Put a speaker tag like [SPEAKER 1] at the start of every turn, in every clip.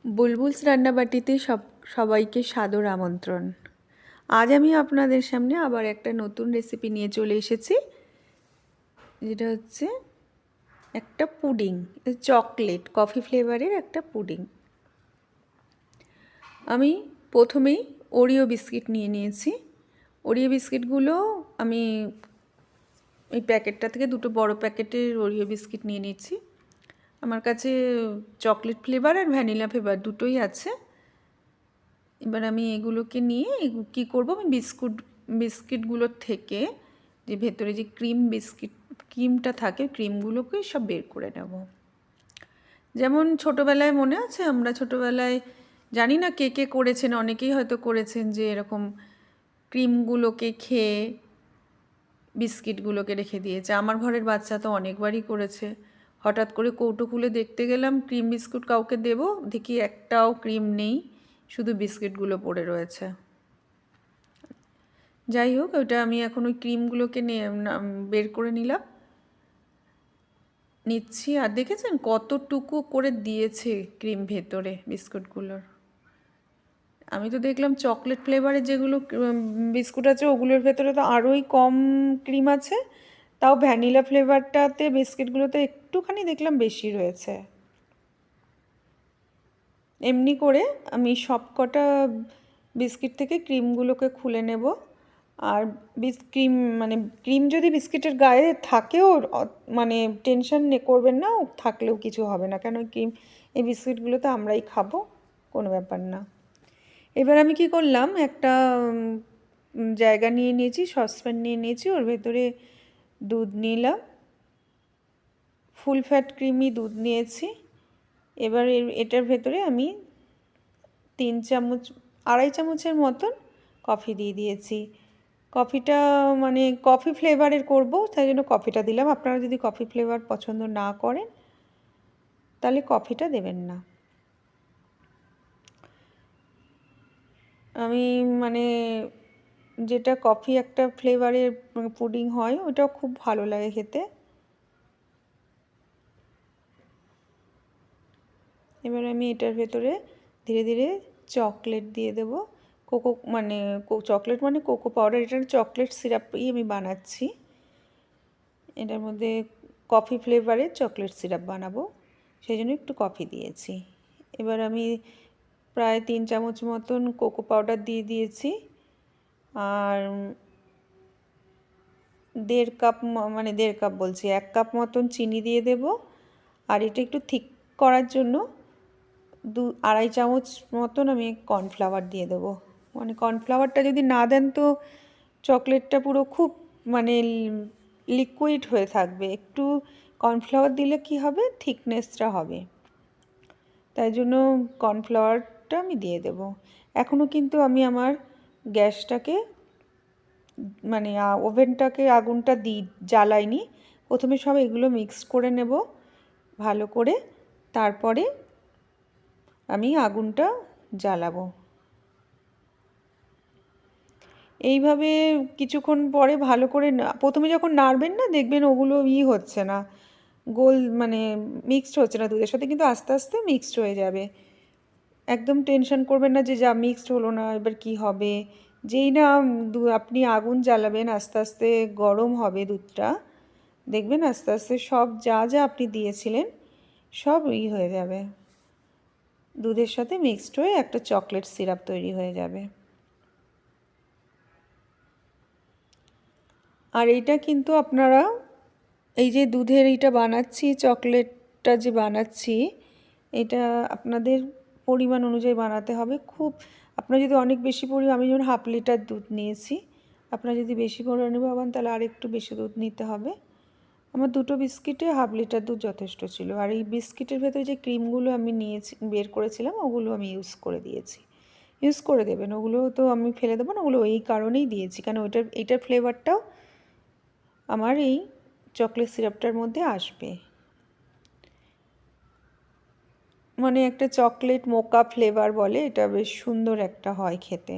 [SPEAKER 1] বুলবুলস রান্নাবাটিতে সবাইকে সাদর আমন্ত্রণ। আজ আমি আপনাদের সামনে আবার একটা নতুন রেসিপি নিয়ে চলে এসেছি, যেটা হচ্ছে একটা পুডিং, চকলেট কফি ফ্লেভারের একটা পুডিং। আমি প্রথমেই ওরিও বিস্কিট নিয়ে নিয়েছি। ওরিও বিস্কিটগুলো আমি এই প্যাকেটটা থেকে দুটো বড় প্যাকেটের ওরিও বিস্কিট নিয়ে নিচ্ছি। আমার কাছে চকলেট ফ্লেভার আর ভ্যানিলা ফ্লেভার দুটোই আছে। এবার আমি এগুলোকে নিয়ে কী করবো, আমি বিস্কিটগুলোর থেকে যে ভেতরে যে ক্রিমটা থাকে, ক্রিমগুলোকে সব বের করে নেব। যেমন ছোটোবেলায় মনে আছে, আমরা ছোটোবেলায় জানি না কে কে করেছেন, অনেকেই হয়তো করেছেন যে এরকম ক্রিমগুলোকে খেয়ে বিস্কিটগুলোকে রেখে দিয়েছে। আমার ঘরের বাচ্চা তো অনেকবারই করেছে। হঠাৎ করে কৌটো খুলে দেখতে গেলাম ক্রিম বিস্কুট কাউকে দেবো, দেখি একটাও ক্রিম নেই, শুধু বিস্কিটগুলো পড়ে রয়েছে। যাই হোক, ওটা আমি এখন ওই ক্রিমগুলোকে বের করে নিচ্ছি। আর দেখেছেন কতটুকু করে দিয়েছে ক্রিম ভেতরে বিস্কুটগুলোর। আমি তো দেখলাম চকলেট ফ্লেভারের যেগুলো বিস্কুট আছে ওগুলোর ভেতরে তো আরোই কম ক্রিম আছে, তাও ভ্যানিলা ফ্লেভারটাতে বিস্কিটগুলোতে একটুখানি দেখলাম বেশি রয়েছে। এমনি করে আমি সব কটা বিস্কিট থেকে ক্রিমগুলোকে খুলে নেব। আর ক্রিম যদি বিস্কিটের গায়ে থাকেও মানে টেনশন করবেন না, থাকলেও কিছু হবে না, কেন এই বিস্কিটগুলো তো আমরাই খাবো, কোনো ব্যাপার না। এবার আমি কি করলাম, একটা জায়গা নিয়ে নিয়েছি, সসপ্যান নিয়ে নিয়েছি, ওর ভেতরে দুধ নিলাম, ফুল ফ্যাট ক্রিমি দুধ নিয়েছি। এবার এটার ভেতরে আমি 2.5 চামচের মতন কফি দিয়ে দিয়েছি। কফিটা মানে কফি ফ্লেভারের করব, তাই জন্য কফিটা দিলাম। আপনারা যদি কফি ফ্লেভার পছন্দ না করেন তাহলে কফিটা দেবেন না। আমি মানে যেটা কফি একটা ফ্লেভারের পুডিং হয়, ওটাও খুব ভালো লাগে খেতে। এবার আমি এটার ভেতরে ধীরে ধীরে চকলেট দিয়ে দেবো। চকলেট মানে কোকো পাউডার, এটার চকলেট সিরাপই আমি বানাচ্ছি। এটার মধ্যে কফি ফ্লেভারের চকলেট সিরাপ বানাবো, সেই জন্য একটু কফি দিয়েছি। এবার আমি প্রায় 3 চামচ মতন কোকো পাউডার দিয়ে দিয়েছি। আর 1.5 কাপ বলছি, 1 কাপ মতন চিনি দিয়ে দেব। আর এটা একটু থিক করার জন্য 2.5 চামচ মতন আমি কর্নফ্লাওয়ার দিয়ে দেবো। মানে কর্নফ্লাওয়ারটা যদি না দেন তো চকলেটটা পুরো খুব মানে লিকুইড হয়ে থাকবে। একটু কর্নফ্লাওয়ার দিলে কি হবে, থিকনেসটা হবে, তাই জন্য কর্নফ্লাওয়ারটা আমি দিয়ে দেব। এখনও কিন্তু আমি আমার গ্যাসটাকে মানে ওভেনটাকে আগুনটা জ্বালাইনি। প্রথমে সব এগুলো মিক্স করে নেব ভালো করে, তারপরে আমি আগুনটা জ্বালাবো। এইভাবে কিছুক্ষণ পরে ভালো করে প্রথমে যখন নাড়বেন না, দেখবেন ওগুলো হচ্ছে না, মানে মিক্সড হচ্ছে না দুধের সাথে, কিন্তু আস্তে আস্তে মিক্সড হয়ে যাবে। একদম টেনশন করবেন না যে যা মিক্সড হলো না, এবার কি হবে। যেই না আপনি আগুন জ্বালাবেন, আস্তে আস্তে গরম হবে দুধটা, দেখবেন আস্তে আস্তে সব যা যা আপনি দিয়েছিলেন সব হয়ে যাবে, দুধের সাথে মিক্সড হয়ে একটা চকলেট সিরাপ তৈরি হয়ে যাবে। আর এইটা কিন্তু আপনারা এই যে দুধের এইটা বানাচ্ছি, চকলেটটা যে বানাচ্ছি, এটা আপনাদের পরিমাণ অনুযায়ী বানাতে হবে। আপনারা যদি অনেক বেশি আমি যেমন 1/2 লিটার দুধ নিয়েছি, আপনারা যদি বেশি পরিমাণে ভাবেন তাহলে আর একটু বেশি দুধ নিতে হবে। আমার দুটো বিস্কিটে 1/2 লিটার দুধ যথেষ্ট ছিল। আর এই বিস্কিটের ভেতরে যে ক্রিমগুলো আমি বের করেছিলাম, ওগুলো আমি ইউজ করে দেবেন। ওগুলো তো আমি ফেলে দেবো না, ওগুলো এই কারণেই দিয়েছি, কারণ এইটার ফ্লেভারটাও আমার এই চকলেট সিরাপটার মধ্যে আসবে। মানে একটা চকলেট মোকা ফ্লেভার বলে, এটা বেশ সুন্দর একটা হয় খেতে।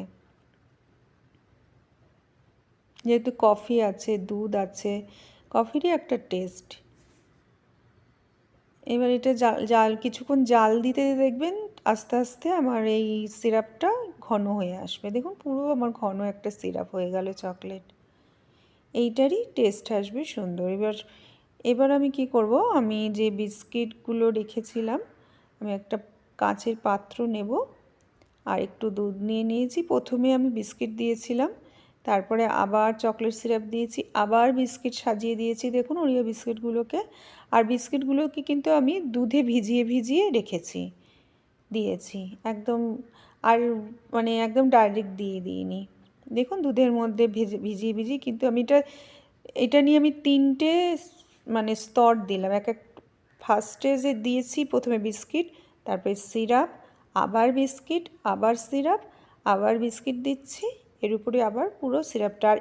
[SPEAKER 1] যেহেতু কফি আছে, দুধ আছে, কফিরই একটা টেস্ট। এবার এটা জাল জাল কিছুক্ষণ জাল দিতে দেখবেন আস্তে আস্তে আমার এই সিরাপটা ঘন হয়ে আসবে। দেখুন পুরো আমার ঘন একটা সিরাপ হয়ে গেল চকলেট। এইটারই টেস্ট আসবে সুন্দর। এবার আমি কি করব, আমি যে বিস্কিটগুলো রেখেছিলাম, আমি একটা কাঁচের পাত্র নেব আর একটু দুধ নিয়ে নিয়েছি। প্রথমে আমি বিস্কিট দিয়েছিলাম, তারপরে আবার চকলেট সিরাপ দিয়েছি, আবার বিস্কিট সাজিয়ে দিয়েছি দেখুন ওরিও বিস্কিটগুলোকে। আর বিস্কিটগুলোকে কিন্তু আমি দুধে ভিজিয়ে ভিজিয়ে রেখেছি, দিয়েছি একদম। আর মানে একদম ডাইরেক্ট দিয়ে দিইনি, দেখুন দুধের মধ্যে ভিজিয়ে ভিজিয়ে কিন্তু আমি এটা নিয়ে আমি 3টে মানে স্তর দিলাম। এক ফার্স্টে যে দিয়েছি প্রথমে বিস্কিট, তারপরে সিরাপ, আবার বিস্কিট, আবার সিরাপ, আবার বিস্কিট দিচ্ছি, এর উপরে আবার পুরো সিরাপটা। আর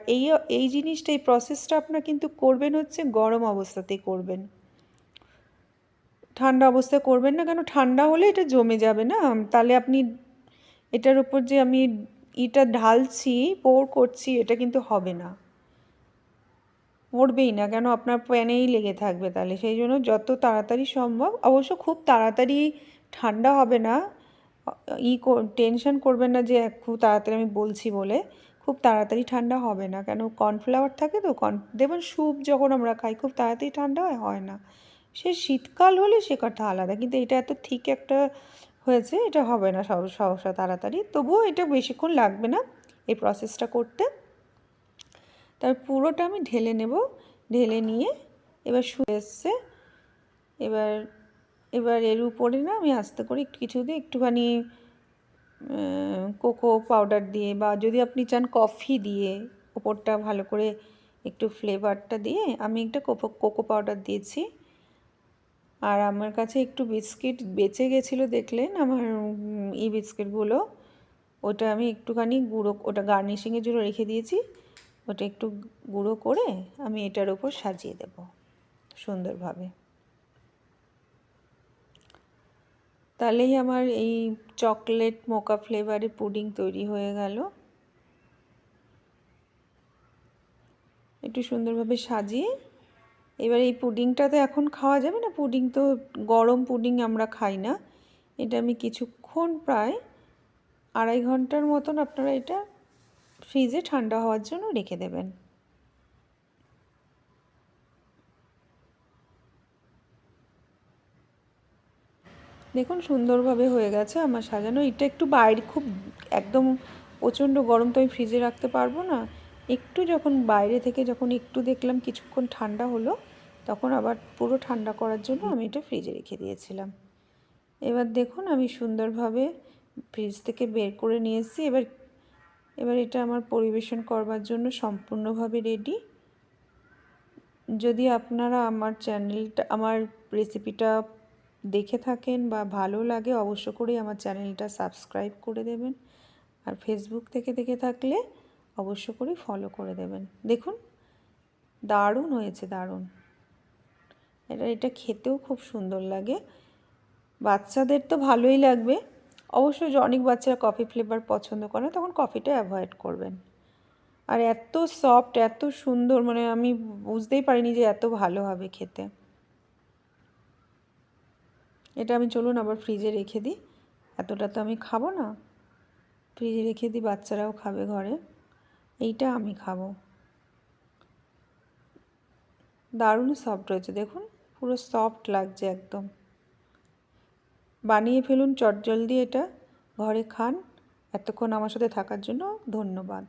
[SPEAKER 1] এই জিনিসটা, এই প্রসেসটা আপনারা কিন্তু করবেন হচ্ছে গরম অবস্থাতেই করবেন, ঠান্ডা অবস্থায় করবেন না, কেন ঠান্ডা হলে এটা জমে যাবে না। তাহলে আপনি এটার উপর যে আমি এটা ঢালছি, পোর করছি, এটা কিন্তু হবে না, পড়বেই না, কেন আপনার প্যানেই লেগে থাকবে। তাহলে সেই জন্য যত তাড়াতাড়ি সম্ভব, অবশ্য খুব তাড়াতাড়ি ঠান্ডা হবে না, টেনশন করবেন না যে খুব তাড়াতাড়ি আমি বলছি বলে, খুব তাড়াতাড়ি ঠান্ডা হবে না, কেন কর্নফ্লাওয়ার থাকে তো। দেখবেন স্যুপ যখন আমরা খাই খুব তাড়াতাড়ি ঠান্ডা হয় না, সে শীতকাল হলে সে কথা আলাদা, কিন্তু এটা এত ঠিক একটা হয়েছে, এটা হবে না সহসা তাড়াতাড়ি। তবুও এটা বেশিক্ষণ লাগবে না এই প্রসেসটা করতে। তার পুরোটা আমি ঢেলে নেব, ঢেলে নিয়ে এবার শুয়ে এসছে। এবার এবার এর উপরে না আমি আস্তে করে কিছু দিয়ে একটুখানি কোকো পাউডার দিয়ে, বা যদি আপনি চান কফি দিয়ে ওপরটা ভালো করে একটু ফ্লেভারটা দিয়ে, আমি একটা কোকো পাউডার দিয়েছি। আর আমার কাছে একটু বিস্কিট বেঁচে গেছিলো দেখলেন আমার এই বিস্কিটগুলো, ওটা আমি একটুখানি গুঁড়ো, ওটা গার্নিশিংয়ের জন্য রেখে দিয়েছি, ওটা একটু গুঁড়ো করে আমি এটার ওপর সাজিয়ে দেব সুন্দরভাবে। তাহলেই আমার এই চকলেট মোকা ফ্লেভারের পুডিং তৈরি হয়ে গেল। একটু সুন্দরভাবে সাজিয়ে এবার এই পুডিংটা তো এখন খাওয়া যাবে না, পুডিং তো গরম পুডিং আমরা খাই না। এটা আমি কিছুক্ষণ প্রায় 2.5 ঘন্টার মতন আপনারা এটা ফ্রিজে ঠান্ডা হওয়ার জন্য রেখে দেবেন। দেখুন সুন্দরভাবে হয়ে গেছে আমার সাজানো। এটা একটু বাইরে খুব একদম প্রচণ্ড গরম তো আমি ফ্রিজে রাখতে পারবো না, একটু যখন বাইরে থেকে যখন একটু দেখলাম কিছুক্ষণ ঠান্ডা হলো, তখন আবার পুরো ঠান্ডা করার জন্য আমি এটা ফ্রিজে রেখে দিয়েছিলাম। এবার দেখুন আমি সুন্দরভাবে ফ্রিজ থেকে বের করে নিয়ে এসেছি। এবার এটা আমার পরিবেশন করবার জন্য সম্পূর্ণভাবে রেডি। যদি আপনারা আমার চ্যানেলটা, আমার রেসিপিটা দেখে থাকেন বা ভালো লাগে, অবশ্য করে আমার চ্যানেলটা সাবস্ক্রাইব করে দেবেন। আর ফেসবুক থেকে দেখে থাকলে অবশ্য করে ফলো করে দেবেন। দেখুন দারুণ হয়েছে, দারুণ। এটা খেতেও খুব সুন্দর লাগে, বাচ্চাদের তো ভালোই লাগবে। অবশ্যই অনেক বাচ্চারা কফি ফ্লেভার পছন্দ করে, তখন কফিটা অ্যাভয়েড করবেন। আর এত সফট, এত সুন্দর, মানে আমি বুঝতেই পারিনি যে এত ভালো হবে খেতে। এটা আমি চলুন আবার ফ্রিজে রেখে দিই, এতটা তো আমি খাবো না, ফ্রিজে রেখে দিই, বাচ্চারাও খাবে ঘরে, এইটা আমি খাবো। দারুণ সফট হয়েছে দেখুন, পুরো সফট লাগছে একদম। বানিয়ে ফেলুন চটজলদি এটা, ঘরে খান। এতক্ষণ আমার সাথে থাকার জন্য ধন্যবাদ।